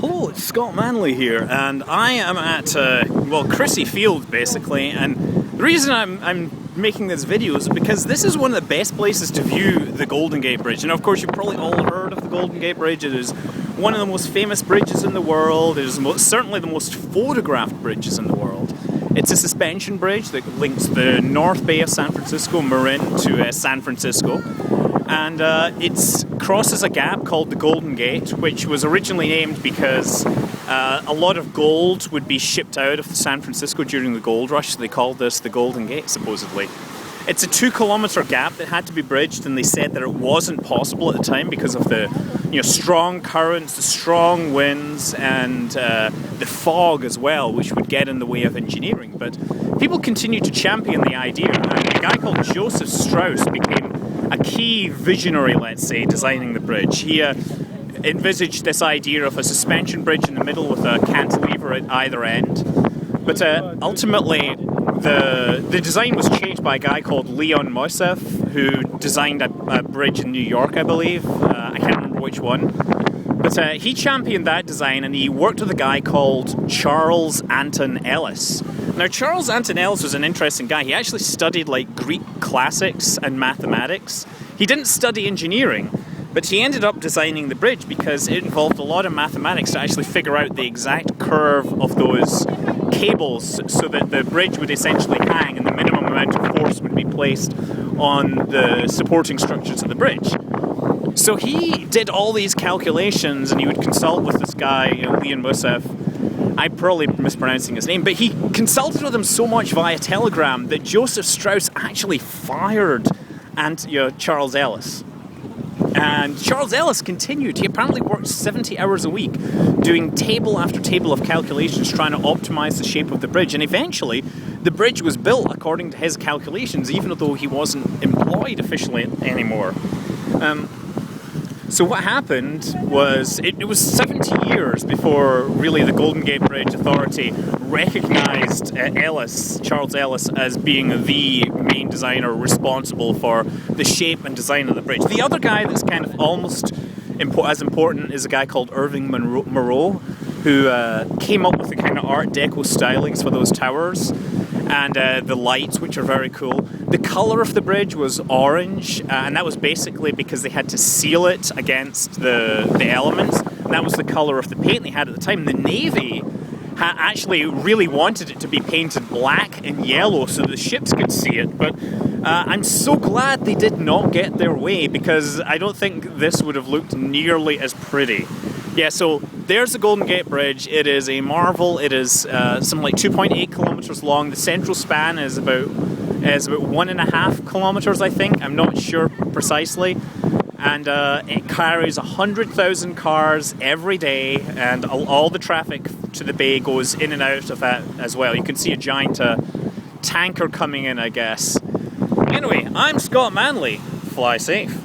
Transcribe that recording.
Hello, it's Scott Manley here, and I am at, Crissy Field, basically, and the reason I'm making this video is because this is one of the best places to view the Golden Gate Bridge. And of course, you've probably all heard of the Golden Gate Bridge. It is one of the most famous bridges in the world. It is certainly the most photographed bridges in the world. It's a suspension bridge that links the North Bay of San Francisco, Marin, to San Francisco. And it crosses a gap called the Golden Gate, which was originally named because a lot of gold would be shipped out of San Francisco during the gold rush, so they called this the Golden Gate, supposedly. It's a 2-kilometer gap that had to be bridged, and they said that it wasn't possible at the time because of the strong currents, the strong winds, and the fog as well, which would get in the way of engineering. But people continued to champion the idea, and a guy called Joseph Strauss became a key visionary, let's say, designing the bridge. He envisaged this idea of a suspension bridge in the middle with a cantilever at either end. But ultimately, the design was changed by a guy called Leon Moisseff, who designed a bridge in New York, I believe. I can't remember which one. But he championed that design, and he worked with a guy called Charles Anton Ellis. Now, Charles Anton Ellis was an interesting guy. He actually studied Greek classics and mathematics. He didn't study engineering, but he ended up designing the bridge because it involved a lot of mathematics to actually figure out the exact curve of those cables so that the bridge would essentially hang and the minimum amount of force would be placed on the supporting structures of the bridge. So he did all these calculations, and he would consult with this guy, Leon Moisseff. I'm probably mispronouncing his name, but he consulted with him so much via telegram that Joseph Strauss actually fired Charles Ellis. And Charles Ellis continued. He apparently worked 70 hours a week doing table after table of calculations trying to optimize the shape of the bridge. And eventually, the bridge was built according to his calculations, even though he wasn't employed officially anymore. So what happened was, it was 70 years before really the Golden Gate Bridge Authority recognized Charles Ellis, as being the main designer responsible for the shape and design of the bridge. The other guy that's kind of almost as important is a guy called Irving Moreau, who came up with the kind of Art Deco stylings for those towers, and the lights, which are very cool. The color of the bridge was orange, and that was basically because they had to seal it against the elements, and that was the color of the paint they had at the time. The Navy actually really wanted it to be painted black and yellow so the ships could see it, but I'm so glad they did not get their way, because I don't think this would have looked nearly as pretty. Yeah, so there's the Golden Gate Bridge. It is a marvel. It is something like 2.8 kilometers long. The central span is about 1.5 kilometers, I think. I'm not sure precisely. And it carries 100,000 cars every day, and all the traffic to the bay goes in and out of that as well. You can see a giant tanker coming in, I guess. Anyway, I'm Scott Manley. Fly safe.